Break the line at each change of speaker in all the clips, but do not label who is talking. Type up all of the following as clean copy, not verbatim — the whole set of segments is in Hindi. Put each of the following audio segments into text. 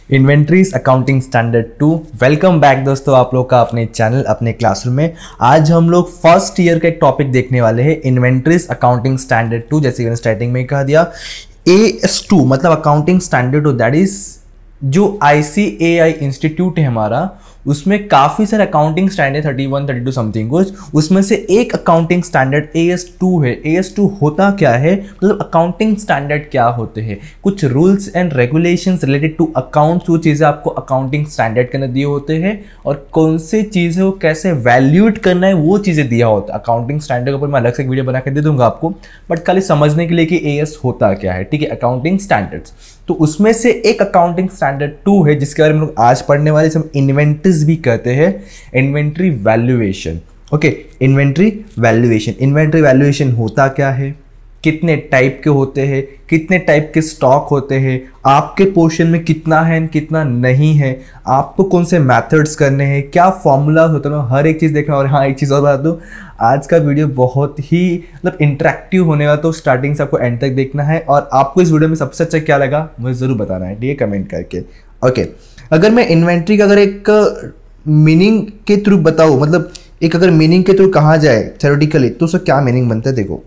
Inventories accounting standard 2। Welcome back दोस्तों, आप लोग का अपने चैनल अपने क्लासरूम में। आज हम लोग फर्स्ट ईयर का एक टॉपिक देखने वाले हैं, इन्वेंट्रीज अकाउंटिंग स्टैंडर्ड 2। जैसे मैंने स्टार्टिंग में कहा दिया, AS2 मतलब अकाउंटिंग स्टैंडर्ड 2, दैट इज जो ICAI इंस्टीट्यूट है हमारा, उसमें काफ़ी सारे अकाउंटिंग स्टैंडर्ड 31, 32 समथिंग कुछ, उसमें से एक अकाउंटिंग स्टैंडर्ड AS2 है। AS2 होता क्या है, मतलब अकाउंटिंग स्टैंडर्ड क्या होते हैं, कुछ rules and regulations related to accounts, वो चीज़ें आपको अकाउंटिंग स्टैंडर्ड के अंदर दिए होते हैं, और कौन से चीज़ें वो कैसे वैल्यूएट करना है वो चीज़ें दिया होता है। अकाउंटिंग स्टैंडर्ड के ऊपर मैं अलग से एक वीडियो बना के दे दूंगा आपको, बट खाली समझने के लिए कि AS होता क्या है, ठीक है, अकाउंटिंग स्टैंडर्ड्स। तो उसमें से एक अकाउंटिंग स्टैंडर्ड 2 है जिसके बारे में लोग आज पढ़ने वाले, हम इन्वेंट्रीज भी कहते हैं, inventory valuation. Okay, inventory valuation. Inventory valuation होता क्या है, कितने टाइप के होते हैं, कितने टाइप के स्टॉक होते हैं, आपके पोर्शन में कितना है कितना नहीं है, आपको कौन से मेथड्स करने हैं, क्या फॉर्मूला होता है, हर एक चीज़ देखना। और हाँ, एक चीज़ और बता दूँ, आज का वीडियो बहुत ही मतलब इंटरेक्टिव होने वाला, तो स्टार्टिंग से आपको एंड तक देखना है। और आपको इस वीडियो में सबसे अच्छा क्या लगा मुझे ज़रूर बताना है, ठीक है, कमेंट करके। ओके, अगर मैं इन्वेंट्री का अगर एक मीनिंग के थ्रू बताऊँ, मतलब एक अगर मीनिंग के थ्रू कहा जाए थ्योरेटिकली, तो उसका क्या मीनिंग बनता है, देखो।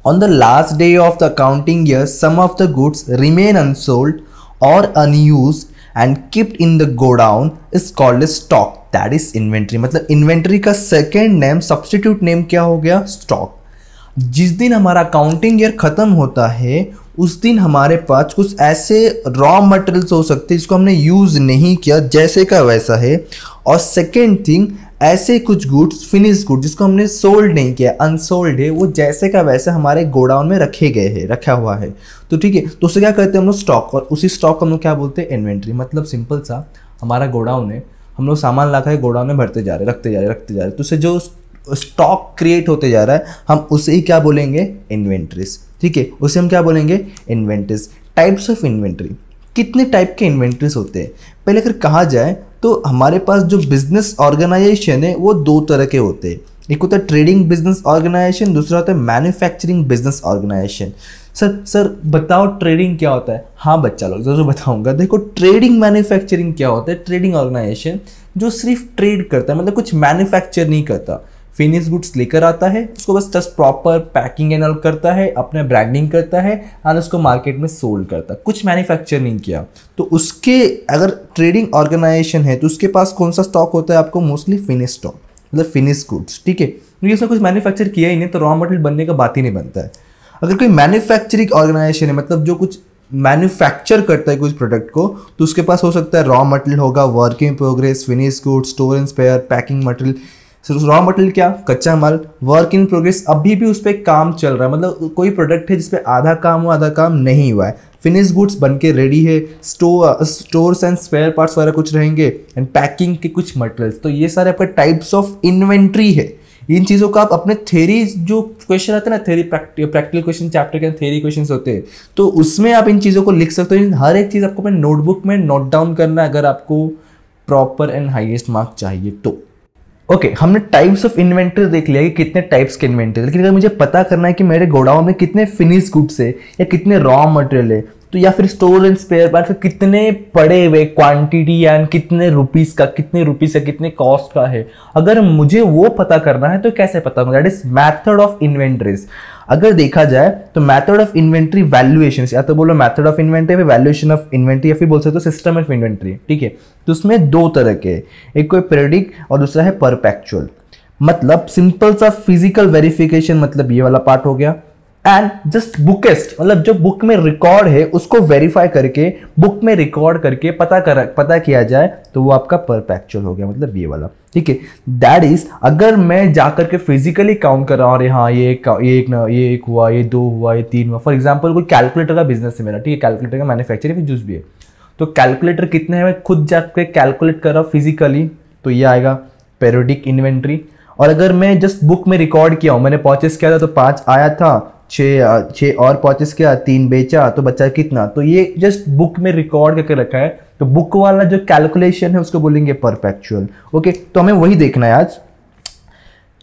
On the last day of the accounting year, some of the goods remain unsold or unused and kept in the godown is called as stock. That is inventory. मतलब inventory का second name, substitute name क्या हो गया, stock. जिस दिन हमारा अकाउंटिंग ईयर खत्म होता है उस दिन हमारे पास कुछ ऐसे रॉ मटेरियल्स हो सकते हैं जिसको हमने यूज़ नहीं किया, जैसे का वैसा है। और सेकेंड थिंग, ऐसे कुछ गुड्स, फिनिश गुड जिसको हमने सोल्ड नहीं किया, अनसोल्ड है, वो जैसे का वैसा हमारे गोडाउन में रखे गए हैं, रखा हुआ है। तो ठीक है, तो उसे क्या कहते हैं हम लोग, स्टॉक। और उसी स्टॉक को हम लोग क्या बोलते हैं, इन्वेंट्री। मतलब सिंपल सा, हमारा गोडाउन है, हम लोग सामान ला कर गोडाउन में भरते जा रहे, रखते जा रहे, तो उससे जो स्टॉक क्रिएट होते जा रहा है, हम उसे ही क्या बोलेंगे, इन्वेंट्रीज। ठीक है, उसे हम क्या बोलेंगे, इन्वेंट्रीज। टाइप्स ऑफ इन्वेंट्री, कितने टाइप के इन्वेंट्रीज होते हैं। पहले अगर कहा जाए तो हमारे पास जो बिजनेस ऑर्गेनाइजेशन है वो दो तरह के होते हैं। एक होता है ट्रेडिंग बिजनेस ऑर्गेनाइजेशन, दूसरा होता है मैन्युफैक्चरिंग बिजनेस ऑर्गेनाइजेशन। सर बताओ ट्रेडिंग क्या होता है। हाँ बच्चा लोग, जरूर बताऊंगा। देखो, ट्रेडिंग मैन्युफैक्चरिंग क्या होता है, ट्रेडिंग ऑर्गेनाइजेशन जो सिर्फ ट्रेड करता है, मतलब कुछ मैन्युफैक्चर नहीं करता, फिनिश गुड्स लेकर आता है, उसको बस just proper packing and all करता है, अपने ब्रांडिंग करता है और उसको मार्केट में सोल्ड करता है, कुछ मैन्युफैक्चर नहीं किया। तो उसके अगर ट्रेडिंग ऑर्गेनाइजेशन है तो उसके पास कौन सा स्टॉक होता है, आपको मोस्टली फिनिश स्टॉक, मतलब फिनिश गुड्स। ठीक है, क्योंकि उसने कुछ मैन्युफैक्चर किया ही नहीं तो रॉ मटेरियल बनने का बात ही नहीं बनता है। अगर कोई मैन्युफैक्चरिंग ऑर्गेनाइजेशन है, मतलब जो कुछ मैन्युफैक्चर करता है कुछ प्रोडक्ट को, तो उसके पास हो सकता है रॉ मटेरियल होगा, work in progress, finish goods, store and spare, packing material. Raw material क्या, कच्चा माल, वर्क इन प्रोग्रेस, अभी भी उस पर काम चल रहा है, मतलब कोई प्रोडक्ट है जिसपे आधा काम हुआ आधा काम नहीं हुआ है। फिनिश गुड्स बन के रेडी है, स्टोर्स एंड स्पेयर पार्ट्स वगैरह कुछ रहेंगे, एंड पैकिंग के कुछ मटेरियल्स। तो ये सारे आपके टाइप्स ऑफ इन्वेंट्री है। इन चीज़ों का आप अपने थ्योरी जो क्वेश्चन आते हैं ना, थ्योरी प्रैक्टिकल क्वेश्चन चैप्टर के थ्योरी क्वेश्चन होते हैं, तो उसमें आप इन चीज़ों को लिख सकते हो। हर एक चीज़ आपको अपने नोटबुक में नोट डाउन करना है अगर आपको प्रॉपर एंड हाईएस्ट मार्क चाहिए तो। ओके, हमने टाइप्स ऑफ इन्वेंटरी देख लिया कि कितने टाइप्स के इन्वेंटरी, लेकिन अगर मुझे पता करना है कि मेरे गोडाउन में कितने फिनिश गुड्स है या कितने रॉ मटेरियल है, तो या फिर स्टोर एंड स्पेयर पार्ट कितने पड़े हुए क्वांटिटी एंड कितने रुपीस का, कितने कॉस्ट का है, अगर मुझे वो पता करना है तो कैसे पता होगा, that is method of inventories. अगर देखा जाए तो मेथड ऑफ इन्वेंट्री वैल्यूएशन, या तो बोलो method of inventory, valuation of inventory, या फिर बोल सकते हो सिस्टम ऑफ इन्वेंट्री। ठीक है, तो उसमें दो तरह के, एक कोई पीरियडिक और दूसरा है परपेचुअल। मतलब सिंपल सा फिजिकल वेरिफिकेशन, मतलब ये वाला पार्ट हो गया, एंड जस्ट बुकेस्ट, मतलब जो बुक में रिकॉर्ड है उसको वेरीफाई करके, बुक में रिकॉर्ड करके पता किया जाए, तो वो आपका परपेचुअल हो गया, मतलब ये वाला। ठीक है, दैट इज अगर मैं जाकर के फिजिकली काउंट कर रहा हूँ, अरे हाँ ये एक हुआ, ये दो हुआ, ये तीन हुआ। फॉर एग्जाम्पल कोई कैलकुलेटर का बिजनेस है मेरा, ठीक है, कैलकुलेटर का मैन्युफैक्चरिंग भी जूस भी है, तो कैलकुलेटर कितने हैं मैं खुद जाकर कैलकुलेट कर रहा हूँ फिजिकली, तो ये आएगा पीरियडिक इन्वेंट्री। और अगर मैं जस्ट बुक में रिकॉर्ड किया हूँ, मैंने परचेस किया था तो 5 आया था, 6 और परचेस किया, 3 बेचा, तो बचा कितना, तो ये जस्ट बुक में रिकॉर्ड करके रखा है, तो बुक वाला जो कैलकुलेशन है उसको बोलेंगे परपेचुअल। ओके, तो हमें वही देखना है आज।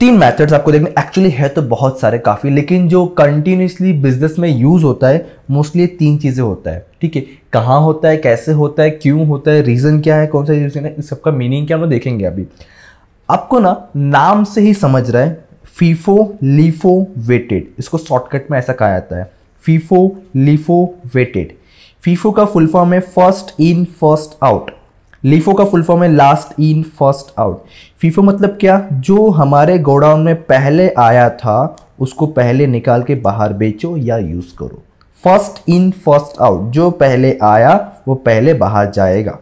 तीन मेथड्स आपको देखने, एक्चुअली है तो बहुत सारे काफ़ी, लेकिन जो कंटिन्यूसली बिजनेस में यूज़ होता है मोस्टली तीन चीज़ें होता है, ठीक है। कहाँ होता है, कैसे होता है, क्यों होता है, रीज़न क्या है, कौन सा रीज़न है, इस सबका मीनिंग क्या हम लोग देखेंगे अभी। आपको ना नाम से ही समझ रहा है, फीफो लीफो वेटेड, इसको शॉर्टकट में ऐसा कहा जाता है, फीफो लीफो वेटेड। फीफो का फुल फॉर्म है first in first out, LIFO का फुल फॉर्म है last in first out. FIFO मतलब क्या, जो हमारे गोडाउन में पहले आया था उसको पहले निकाल के बाहर बेचो या यूज करो। फर्स्ट इन फर्स्ट आउट, जो पहले आया वो पहले बाहर जाएगा।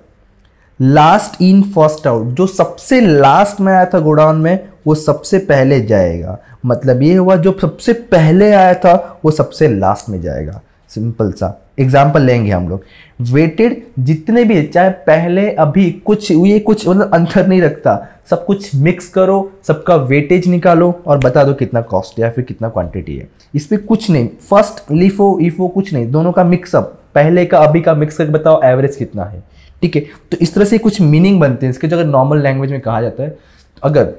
लास्ट इन फर्स्ट आउट, जो सबसे लास्ट में आया था गोडाउन में वो सबसे पहले जाएगा। मतलब ये हुआ जो सबसे पहले आया था वो सबसे लास्ट में जाएगा। सिंपल सा एग्जाम्पल लेंगे हम लोग। वेटेड जितने भी, चाहे पहले अभी कुछ, ये कुछ मतलब अंतर नहीं रखता, सब कुछ मिक्स करो, सबका वेटेज निकालो और बता दो कितना कॉस्ट है या फिर कितना क्वांटिटी है। इस पर कुछ नहीं, फर्स्ट लीफो ईफो कुछ नहीं, दोनों का मिक्सअप, पहले का अभी का मिक्स करके बताओ एवरेज कितना है, ठीक है। तो इस तरह से कुछ मीनिंग बनते हैं इसके, जो अगर नॉर्मल लैंग्वेज में कहा जाता है। अगर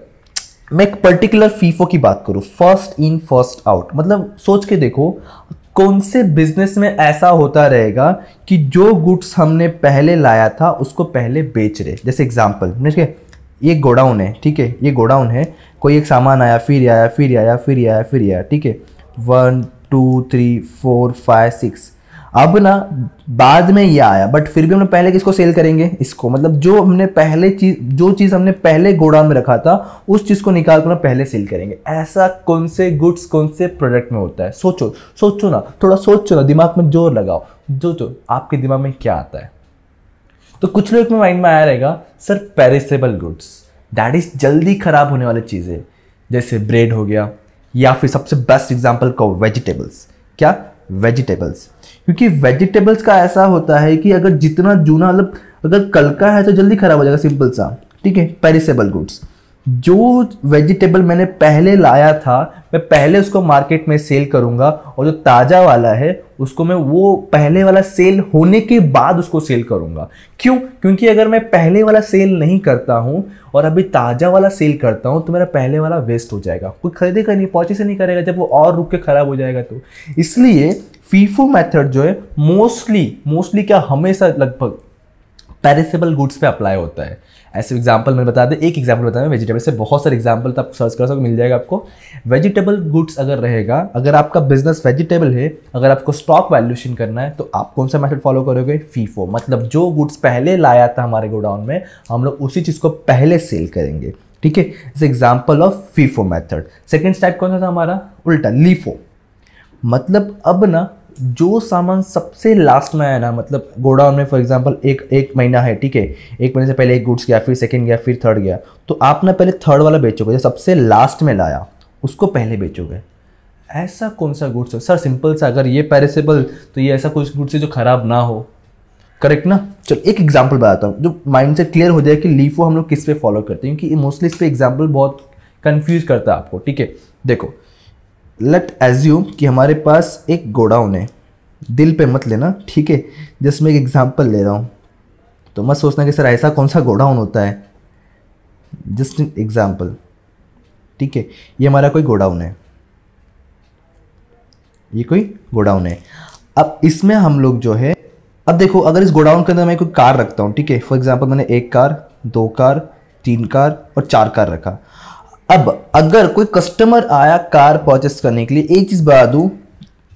मैं एक पर्टिकुलर फीफो की बात करूं, फर्स्ट इन फर्स्ट आउट, मतलब सोच के देखो कौन से बिजनेस में ऐसा होता रहेगा कि जो गुड्स हमने पहले लाया था उसको पहले बेच रहे। जैसे एग्जांपल, ठीक है, ये गोडाउन है, ठीक है, ये गोडाउन है, कोई एक सामान आया, फिर आया, फिर आया, फिर आया, फिर आया, ठीक है, 1 2 3 4 5 6। अब ना बाद में ये आया, बट फिर भी हमने पहले किसको सेल करेंगे, इसको। मतलब जो हमने पहले चीज, जो चीज हमने पहले गोडाउन में रखा था उस चीज को निकाल कर ना पहले सेल करेंगे। ऐसा कौन से गुड्स, कौन से प्रोडक्ट में होता है, सोचो सोचो ना, थोड़ा सोचो ना, दिमाग में जोर लगाओ, जो आपके दिमाग में क्या आता है। तो कुछ लोग में माइंड में आया रहेगा sir perishable goods, that is जल्दी खराब होने वाली चीजें, जैसे ब्रेड हो गया, या फिर सबसे बेस्ट एग्जांपल कहो वेजिटेबल्स। क्या, वेजिटेबल्स। क्योंकि वेजिटेबल्स का ऐसा होता है कि अगर जितना जूना, मतलब अगर कल का है तो जल्दी खराब हो जाएगा, सिंपल सा, ठीक है। पेरिसेबल गुड्स, जो वेजिटेबल मैंने पहले लाया था मैं पहले उसको मार्केट में सेल करूंगा, और जो ताज़ा वाला है उसको मैं वो पहले वाला सेल होने के बाद उसको सेल करूंगा। क्यों? क्योंकि अगर मैं पहले वाला सेल नहीं करता हूं और अभी ताज़ा वाला सेल करता हूं तो मेरा पहले वाला वेस्ट हो जाएगा, कोई खरीदेगा नहीं, पहुंचे से नहीं करेगा, जब वो और रुक के खराब हो जाएगा। तो इसलिए फीफो मेथड जो है मोस्टली क्या, हमेशा लगभग पेरिसेबल गुड्स पे अप्लाई होता है। ऐसे एग्जांपल मैं बता दें, एक एग्जांपल बताया वेजिटेबल से, बहुत सारे एग्जांपल तो आप सर्च कर सकते, मिल जाएगा आपको। वेजिटेबल गुड्स अगर रहेगा, अगर आपका बिजनेस वेजिटेबल है, अगर आपको स्टॉक वैल्यूएशन करना है तो आप कौन सा मेथड फॉलो करोगे, फीफो। मतलब जो गुड्स पहले लाया था हमारे गोडाउन में, हम लोग उसी चीज़ को पहले सेल करेंगे, ठीक है। इस example of FIFO method. Second step कौन सा था हमारा, उल्टा लीफो। मतलब अब ना जो सामान सबसे लास्ट में आया ना, मतलब गोडाउन में फॉर एग्जांपल एक महीना है, ठीक है, एक महीने से पहले एक गुड्स गया, फिर सेकंड गया, फिर थर्ड गया, तो आप ना पहले थर्ड वाला बेचोगे, जो सबसे लास्ट में लाया उसको पहले बेचोगे। ऐसा कौन सा गुड्स है सर, सिंपल सा, अगर ये पेरिसेबल तो ये ऐसा कुछ गुड्स है जो खराब ना हो, करेक्ट ना। चलो एक एग्जाम्पल बताता हूँ जो माइंड से क्लियर हो जाए कि लीफो हम लोग किस पे फॉलो करते हैं, क्योंकि मोस्टली इस पे एग्जाम्पल बहुत कन्फ्यूज करता है आपको, ठीक है। देखो, लेट एज्यूम कि हमारे पास एक गोडाउन है, दिल पे मत लेना, ठीक है, जस्ट मैं एक एग्जांपल ले रहा हूँ, तो मत सोचना कि सर ऐसा कौन सा गोडाउन होता है, जस्ट एग्जांपल, ठीक है। ये हमारा कोई गोडाउन है, ये कोई गोडाउन है। अब इसमें हम लोग जो है, अब देखो अगर इस गोडाउन के अंदर मैं कोई कार रखता हूँ, ठीक है, फॉर एग्जांपल मैंने 1 कार, 2 कार, 3 कार और 4 कार रखा। अब अगर कोई कस्टमर आया कार परचेस करने के लिए, एक चीज बता दूं,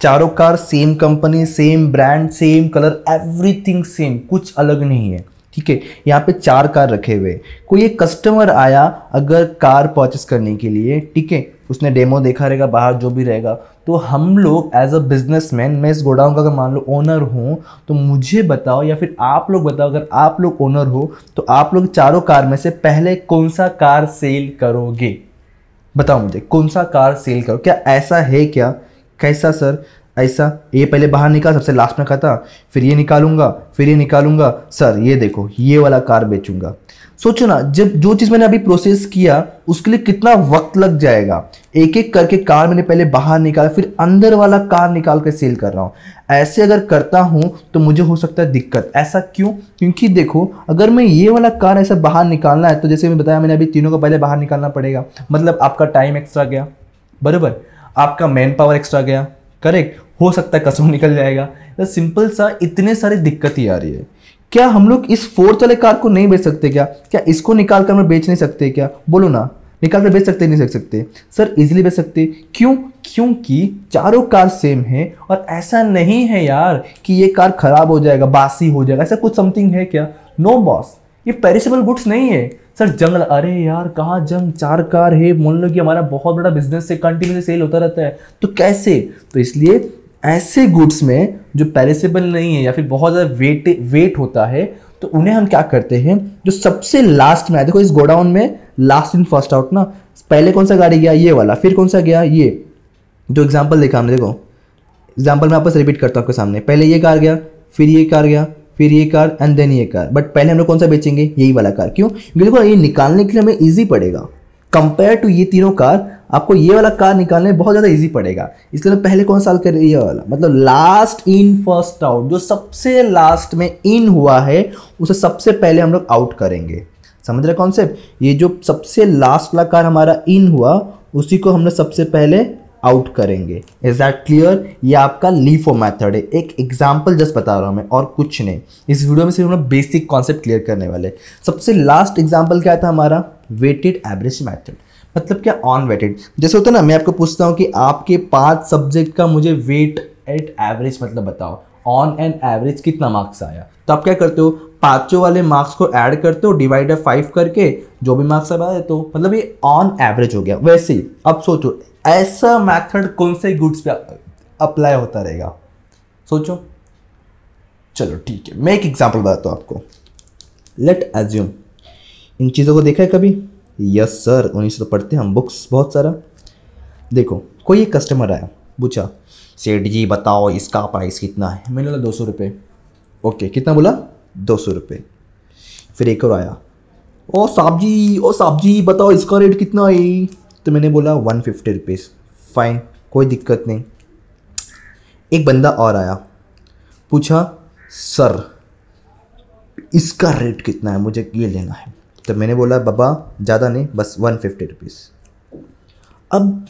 चारों car same company, same brand, same colour, everything same, कुछ अलग नहीं है, ठीक है। यहाँ पे 4 कार रखे हुए, कोई एक कस्टमर आया अगर कार परचेस करने के लिए, ठीक है, उसने डेमो देखा रहेगा, बाहर जो भी रहेगा, तो हम लोग एज अ बिजनेसमैन, मैं इस गोडाउन का अगर मान लो ओनर हूँ, तो मुझे बताओ या फिर आप लोग बताओ, अगर आप लोग ओनर हो तो आप लोग चारों कार में से पहले कौन सा कार सेल करोगे, बताओ मुझे, कौन सा कार सेल करो। क्या ऐसा है क्या, कैसा सर, ऐसा ये पहले बाहर निकाल, सबसे लास्ट में खाता, फिर ये निकालूंगा, फिर ये निकालूंगा, सर ये देखो ये वाला कार बेचूंगा। सोचो ना, जब जो चीज मैंने अभी प्रोसेस किया उसके लिए कितना वक्त लग जाएगा। एक एक करके कार मैंने पहले बाहर निकाला, फिर अंदर वाला कार निकाल कर सेल कर रहा हूँ। ऐसे अगर करता हूँ तो मुझे हो सकता है दिक्कत। ऐसा क्यों? क्योंकि देखो, अगर मैं ये वाला कार ऐसा बाहर निकालना है तो जैसे मैं बताया, मैंने अभी तीनों को पहले बाहर निकालना पड़ेगा, मतलब आपका टाइम एक्स्ट्रा गया, बराबर, आपका मैन पावर एक्स्ट्रा गया, करेक्ट, हो सकता है कस्टमर निकल जाएगा। तो सिंपल सा इतने सारी दिक्कत ही आ रही है। क्या हम लोग इस फोर्थ वाले कार को नहीं बेच सकते क्या? क्या इसको निकाल कर हम बेच नहीं सकते क्या? बोलो ना, निकाल कर बेच सकते नहीं बेच सकते? सर इजीली बेच सकते। क्यों? क्योंकि चारों कार सेम है और ऐसा नहीं है यार कि ये कार खराब हो जाएगा, बासी हो जाएगा, ऐसा कुछ समथिंग है क्या? नो बॉस, ये पेरिसेबल गुड्स नहीं है। सर जंग, अरे यार कहाँ जंग, 4 कार है, मान लो कि हमारा बहुत बड़ा बिजनेस है, कंटिन्यू सेल होता रहता है, तो कैसे? तो इसलिए ऐसे गुड्स में जो पेरिसेबल नहीं है या फिर बहुत ज़्यादा वेट होता है, तो उन्हें हम क्या करते हैं, जो सबसे लास्ट में आए, देखो इस गोडाउन में लास्ट इन फर्स्ट आउट ना, पहले कौन सा गाड़ी गया? ये वाला, फिर कौन सा गया? ये जो एग्जाम्पल देखा हमने, देखो एग्जाम्पल मैं आपस रिपीट करता हूँ आपके सामने, पहले ये कार गया, फिर ये कार गया, फिर ये कार एंड देन ये कार, बट पहले हम लोग कौन सा बेचेंगे? यही वाला कार। क्यों? क्योंकि देखो ये निकालने के लिए हमें ईजी पड़ेगा कंपेयर टू ये तीनों कार। आपको ये वाला कार निकालने में बहुत ज़्यादा इजी पड़ेगा, इसलिए मैं पहले कौन सा साल कर, ये वाला, मतलब लास्ट इन फर्स्ट आउट, जो सबसे लास्ट में इन हुआ है उसे सबसे पहले हम लोग आउट करेंगे। समझ रहे कॉन्सेप्ट? ये जो सबसे लास्ट वाला कार हमारा इन हुआ उसी को हम लोग सबसे पहले आउट करेंगे। Is that clear? ये आपका लीफो मेथड है, एक एग्जाम्पल जस्ट बता रहा हूँ मैं और कुछ नहीं। इस वीडियो में सिर्फ हम लोग बेसिक कॉन्सेप्ट क्लियर करने वाले। सबसे लास्ट एग्जाम्पल क्या था हमारा? Weighted average method. मतलब क्या? On weighted. जैसे होता है ना, मैं आपको पूछता हूँ कि आपके 5 सब्जेक्ट का मुझे वेट एट एवरेज मतलब बताओ, ऑन एन एवरेज कितना मार्क्स आया, तो आप क्या करते हो? पांचों वाले मार्क्स को ऐड करते हो, डिवाइड बाय 5 करके जो भी मार्क्स आया तो मतलब ये ऑन एवरेज हो गया। वैसे ही अब सोचो, ऐसा मेथड कौन से गुड्स पे अप्लाई होता रहेगा? सोचो। चलो ठीक है, मैं एक एग्जांपल बताता हूँ आपको। लेट एज्यूम, इन चीज़ों को देखा है कभी? यस सर, उन्हीं से तो पढ़ते हैं हम बुक्स बहुत सारा। देखो, कोई एक कस्टमर आया, पूछा सेठ जी बताओ इसका प्राइस कितना है? मैंने बोला 200 रुपये। ओके, कितना बोला? 200 रुपये। फिर एक और आया, ओ साहब जी बताओ इसका रेट कितना है? तो मैंने बोला 150 रुपीज़। फाइन, कोई दिक्कत नहीं। एक बंदा और आया, पूछा सर इसका रेट कितना है, मुझे ये लेना है। तो मैंने बोला बाबा ज़्यादा नहीं, बस 150 रुपीज़। अब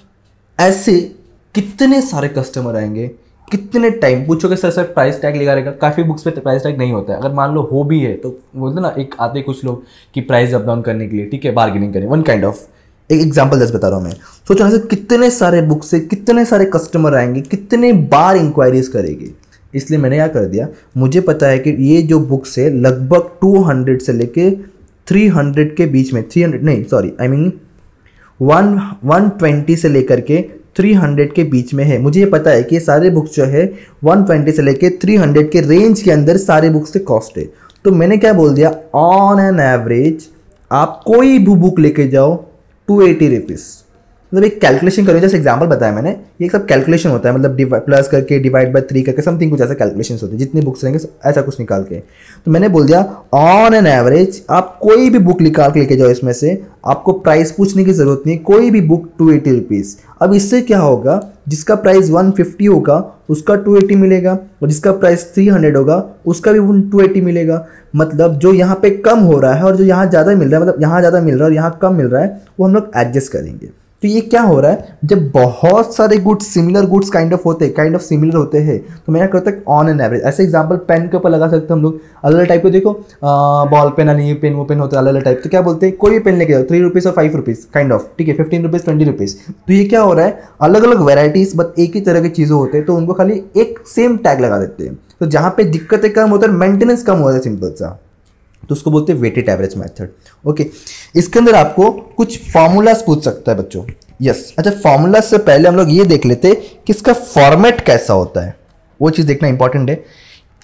ऐसे कितने सारे कस्टमर आएंगे, कितने टाइम पूछोगे सर प्राइस टैग लगा रहेगा? काफ़ी बुक्स पे प्राइस टैग नहीं होता है, अगर मान लो हो भी है तो बोलते ना, एक आते कुछ लोग कि प्राइस अप डाउन करने के लिए, ठीक है, बार्गेनिंग करें, वन काइंड ऑफ। एक एग्जांपल जस्ट बता रहा हूँ मैं। सोचो ऐसे कितने सारे बुक से कितने सारे कस्टमर आएंगे, कितने बार इंक्वायरीज करेंगे। इसलिए मैंने क्या कर दिया, मुझे पता है कि ये जो बुक्स है लगभग 200 से लेके 300 के बीच में, 300 नहीं सॉरी आई मीन 120 से लेकर के 300 के बीच में है। मुझे ये पता है कि सारे बुक्स जो है 120 से लेके 300 के रेंज के अंदर सारे बुक्स के कॉस्ट है। तो मैंने क्या बोल दिया, ऑन एन एवरेज आप कोई भी बुक लेके जाओ 280 रुपीज़। मतलब एक कैलकुलेशन करो, जैसे एग्जांपल बताया मैंने, ये सब कैलकुलेशन होता है, मतलब प्लस करके डिवाइड बाय 3 करके समथिंग कुछ ऐसा कैलकुलेशन होते हैं, जितने बुक्स रहेंगे ऐसा कुछ निकाल के। तो मैंने बोल दिया ऑन एन एवरेज आप कोई भी बुक निकाल के लेके जाओ, इसमें से आपको प्राइस पूछने की जरूरत नहीं, कोई भी बुक 280 रुपीज़। अब इससे क्या होगा, जिसका प्राइस 150 होगा उसका 280 मिलेगा, और जिसका प्राइस 300 होगा उसका भी 280 मिलेगा। मतलब जो यहाँ पे कम हो रहा है और जो यहाँ ज़्यादा मिल रहा है, मतलब यहाँ ज़्यादा मिल रहा है और यहाँ कम मिल रहा है, वो हम लोग एडजस्ट करेंगे। तो ये क्या हो रहा है, जब बहुत सारे goods similar goods kind of similar होते हैं, तो मैं क्या करता हूँ ऑन एन एवरेज। ऐसे एग्जांपल पेन के ऊपर लगा सकते हैं हम लोग, अलग अलग टाइप को। देखो बॉल पेन, ये पेन, वो पेन होते हैं अलग अलग टाइप। तो क्या बोलते हैं, कोई भी पेन लेके जाओ 3 रुपीज़ और 5 रुपीज़ काइंड ऑफ, ठीक है, 15 रुपीज़ 20 रुपीज़। तो ये क्या हो रहा है, अलग अलग वेराइटीज़ बट एक ही तरह की चीज़ें होते हैं, तो उनको खाली एक सेम टैग लगा देते हैं। तो जहाँ पे दिक्कतें कम होता है, मेंटेनेंस कम होता है, सिंपल सा, तो उसको बोलते हैं वेटेड एवरेज मेथड। ओके, इसके अंदर आपको कुछ फॉर्मूलाज पूछ सकता है बच्चों। यस, अच्छा, फॉर्मूला से पहले हम लोग ये देख लेते हैं कि इसका फॉर्मेट कैसा होता है, वो चीज़ देखना इंपॉर्टेंट है।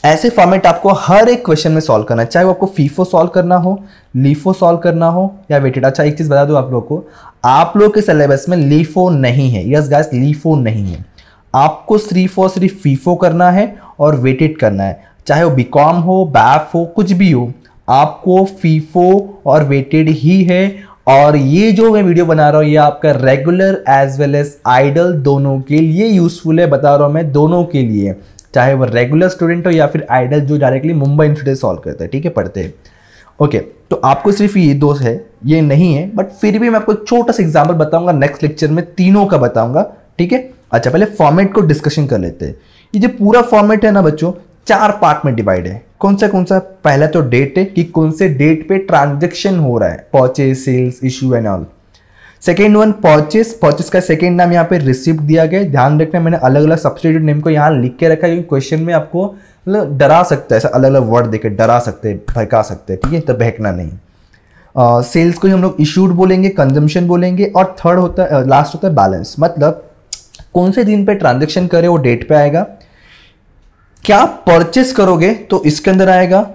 ऐसे फॉर्मेट आपको हर एक क्वेश्चन में सॉल्व करना है, चाहे वो आपको फीफो सॉल्व करना हो, लीफो सॉल्व करना हो या वेटेड। अच्छा, एक चीज़ बता दूं आप लोग को, आप लोग के सिलेबस में लीफो नहीं है। यस गाइस, लीफो नहीं है। आपको सिर्फ फीफो करना है और वेटेड करना है, चाहे वो बीकॉम हो, बैफ हो, कुछ भी हो। आपको फीफो और वेटेड ही है। और ये जो मैं वीडियो बना रहा हूँ ये आपका regular as well as ideal दोनों के लिए यूजफुल है, बता रहा हूँ मैं दोनों के लिए, चाहे वो रेगुलर स्टूडेंट हो या फिर आइडल जो डायरेक्टली मुंबई इंस्टीट्यूट सॉल्व करता है, ठीक है, पढ़ते हैं। ओके, तो आपको सिर्फ ये दो है, ये नहीं है, बट फिर भी मैं आपको छोटा सा एग्जांपल बताऊंगा नेक्स्ट लेक्चर में, तीनों का बताऊंगा, ठीक है। अच्छा, पहले फॉर्मेट को डिस्कशन कर लेते हैं। ये जो पूरा फॉर्मेट है ना बच्चों, 4 पार्ट में डिवाइड है। कौन सा? पहला तो डेट है कि कौन से डेट पे ट्रांजैक्शन हो रहा है, purchase, sales, issue and all. Second one purchase का सेकेंड नाम यहाँ पे रिसिप्ट दिया गया। ध्यान रखना मैंने अलग अलग सब्स्टिट्यूट नेम को यहाँ लिख के रखा है क्योंकि क्वेश्चन में आपको मतलब डरा सकता है, ऐसा अलग अलग वर्ड देके डरा सकते हैं, भड़का सकते हैं, ठीक है, तो बहकना नहीं। सेल्स को हम लोग इशूड बोलेंगे, कंजम्पशन बोलेंगे, और थर्ड होता है, लास्ट होता है बैलेंस, मतलब कौन से दिन पे ट्रांजेक्शन करे वो डेट पे आएगा। क्या परचेस करोगे तो इसके अंदर आएगा,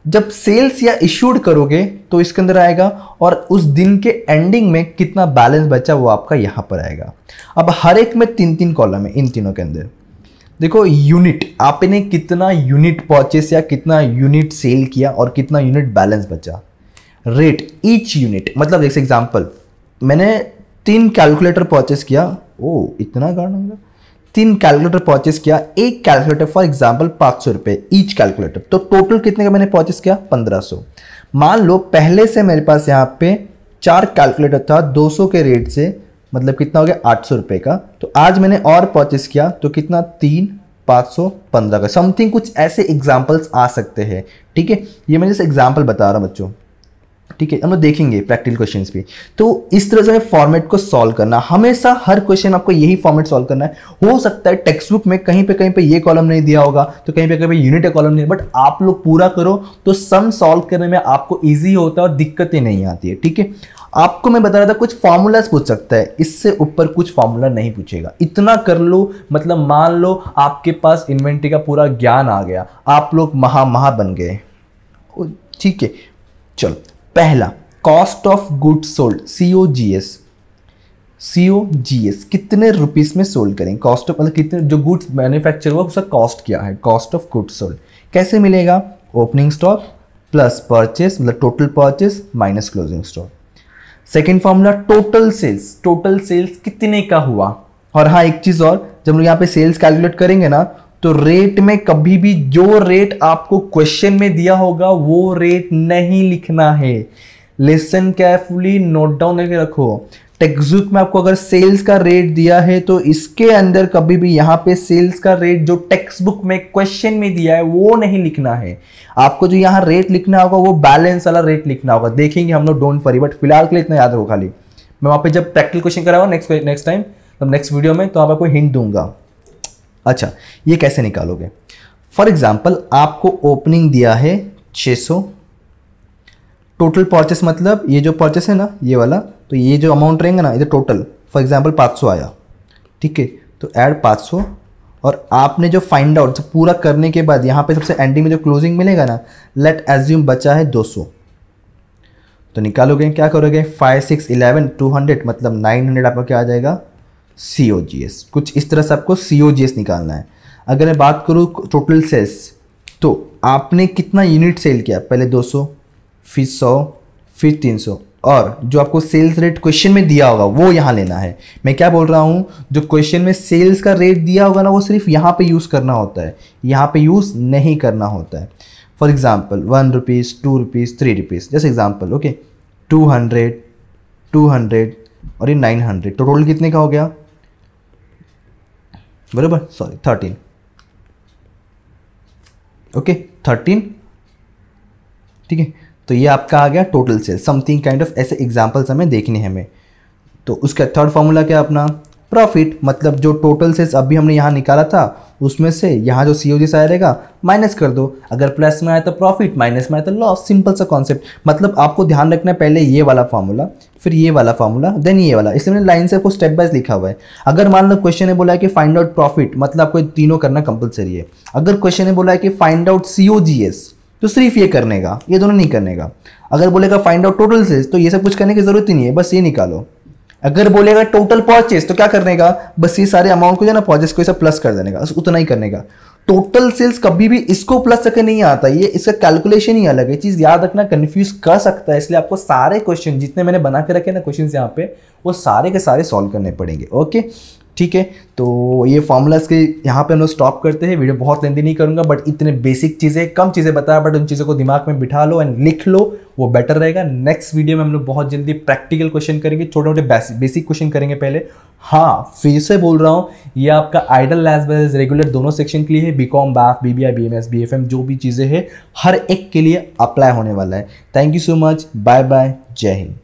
जब सेल्स या इशूड करोगे तो इसके अंदर आएगा, और उस दिन के एंडिंग में कितना बैलेंस बचा वो आपका यहां पर आएगा। अब हर एक में 3-3 कॉलम है, इन तीनों के अंदर देखो यूनिट, आपने कितना यूनिट परचेस या कितना यूनिट सेल किया और कितना यूनिट बैलेंस बचा। रेट ईच यूनिट, मतलब जैसे एग्जांपल मैंने 3 कैलकुलेटर परचेस किया, ओ इतना गाना, 3 कैलकुलेटर परचेस किया, एक कैलकुलेटर फॉर एग्जांपल 500 रुपए ईच कैलकुलेटर, तो टोटल कितने का मैंने परचेस किया 1500। मान लो पहले से मेरे पास यहाँ पे 4 कैलकुलेटर था 200 के रेट से, मतलब कितना हो गया 800 रुपए का। तो आज मैंने और परचेस किया तो कितना 3, 500, 15 का समथिंग, कुछ ऐसे एग्जाम्पल्स आ सकते हैं, ठीक है। ये मैं जैसे एग्जाम्पल बता रहा हूँ बच्चों, ठीक है, हम लोग देखेंगे प्रैक्टिकल क्वेश्चंस भी। तो इस तरह से फॉर्मेट को सॉल्व करना, हमेशा हर क्वेश्चन आपको यही फॉर्मेट सॉल्व करना है। हो सकता है टेक्स्ट बुक में कहीं पे ये कॉलम नहीं दिया होगा, तो कहीं पे यूनिट का कॉलम नहीं, बट आप लोग पूरा करो तो सम सॉल्व करने में आपको ईजी होता है और दिक्कतें नहीं आती है, ठीक है। आपको मैं बता रहा था कुछ फॉर्मूलाज पूछ सकता है, इससे ऊपर कुछ फॉर्मूला नहीं पूछेगा, इतना कर लो, मतलब मान लो आपके पास इन्वेंटरी का पूरा ज्ञान आ गया, आप लोग महा बन गए, ठीक है। चलो, पहला cost of goods sold, COGS कितने रुपीस में सोल्ड करेंगे, कॉस्ट ऑफ मतलब कितने जो गुड्स मैन्युफैक्चर हुआ उसका कॉस्ट क्या है, कॉस्ट ऑफ गुड्स सोल्ड कैसे मिलेगा, ओपनिंग स्टॉक प्लस परचेस, मतलब total purchase minus closing stock. Second formula total sales कितने का हुआ। और हाँ एक चीज और, जब हम यहाँ पे सेल्स कैलकुलेट करेंगे ना तो रेट में कभी भी जो रेट आपको क्वेश्चन में दिया होगा वो रेट नहीं लिखना है। लिसन केयरफुली, नोट डाउन करके रखो। टेक्स्ट बुक में आपको अगर सेल्स का रेट दिया है तो इसके अंदर कभी भी यहाँ पे सेल्स का रेट जो टेक्स्ट बुक में क्वेश्चन में दिया है वो नहीं लिखना है। आपको जो यहाँ रेट लिखना होगा वो बैलेंस वाला रेट लिखना होगा, देखेंगे हम लोग, डोंट वरी, बट फिलहाल के लिए इतना याद रखो खाली। मैं वहां पे जब प्रैक्टिकल क्वेश्चन कराऊंगा नेक्स्ट टाइम, तब नेक्स्ट वीडियो में, तो आपको हिंट दूंगा। अच्छा, ये कैसे निकालोगे, फॉर एग्जाम्पल आपको ओपनिंग दिया है 600, टोटल परचेस मतलब ये जो परचेस है ना ये वाला, तो ये जो अमाउंट रहेंगे ना इधर टोटल, फॉर एग्जांपल 500 आया, ठीक है, तो ऐड 500, और आपने जो फाइंड आउट पूरा करने के बाद यहाँ पे सबसे एंडिंग में जो क्लोजिंग मिलेगा ना, लेट एज्यूम बचा है 200, तो निकालोगे, क्या करोगे 5, 6, 11, 200 मतलब 900 आपका क्या आ जाएगा COGS। कुछ इस तरह से आपको COGS निकालना है। अगर मैं बात करूँ टोटल सेल्स, तो आपने कितना यूनिट सेल किया, पहले 200, फिर 100, फिर 300, और जो आपको सेल्स रेट क्वेश्चन में दिया होगा वो यहाँ लेना है। मैं क्या बोल रहा हूँ, जो क्वेश्चन में सेल्स का रेट दिया होगा ना वो सिर्फ यहाँ पे यूज़ करना होता है, यहाँ पे यूज़ नहीं करना होता है। For example 1 rupees, 2 rupees, 3 rupees, जैसे एग्जाम्पल, ओके, 200, 200 और ये 900, तो टोटल कितने का हो गया, बराबर, सॉरी 13, ओके 13, ठीक है। तो ये आपका आ गया total sales, something kind of ऐसे एग्जांपल्स हमें देखने हैं हमें। तो उसका थर्ड फॉर्मूला क्या अपना, प्रॉफिट, मतलब जो टोटल सेल्स अभी हमने यहाँ निकाला था उसमें से यहाँ जो COGS आया रहेगा माइनस कर दो, अगर प्लस में आया तो प्रॉफिट, माइनस में आया तो लॉस, सिंपल सा कॉन्सेप्ट। मतलब आपको ध्यान रखना है पहले ये वाला फार्मूला, फिर ये वाला फार्मूला, देन ये वाला, इसलिए मैंने लाइन से आपको स्टेप बाय लिखा हुआ है। अगर मान लो क्वेश्चन ने बोला है कि फाइंड आउट प्रॉफिट, मतलब आपको तीनों करना कंपलसरी है। अगर क्वेश्चन ने बोला है कि फाइंड आउट COGS, तो सिर्फ ये करने का, ये दोनों नहीं करने का। अगर बोलेगा फाइंड आउट टोटल सेल्स, तो ये सब कुछ करने की जरूरत ही नहीं है, बस ये निकालो। अगर बोलेगा टोटल परचेस, तो क्या करने का, बस ये सारे अमाउंट को जो ना परचेस को सब प्लस कर देने का, उतना ही करने का। टोटल सेल्स कभी भी इसको प्लस करके नहीं आता, ये इसका कैलकुलेशन ही अलग है। चीज याद रखना, कंफ्यूज कर सकता है, इसलिए आपको सारे क्वेश्चन जितने मैंने बना के रखे ना क्वेश्चन यहाँ पे, वो सारे के सारे सॉल्व करने पड़ेंगे। ओके ठीक है, तो ये फॉर्मूलाज के यहाँ पे हम लोग स्टॉप करते हैं। वीडियो बहुत लेंदी नहीं करूँगा, बट इतने बेसिक चीज़ें, कम चीज़ें बताया, बट उन चीज़ों को दिमाग में बिठा लो एंड लिख लो, वो बेटर रहेगा। नेक्स्ट वीडियो में हम लोग बहुत जल्दी प्रैक्टिकल क्वेश्चन करेंगे, छोटे मोटे बेसिक क्वेश्चन करेंगे पहले। हाँ, फिर से बोल रहा हूँ, ये आपका ideal as well as regular दोनों सेक्शन के लिए है। BCom, BAF, BBI, BMS, BFM, जो भी चीज़ें हैं हर एक के लिए अप्लाई होने वाला है। Thank you so much, bye bye, Jai Hind.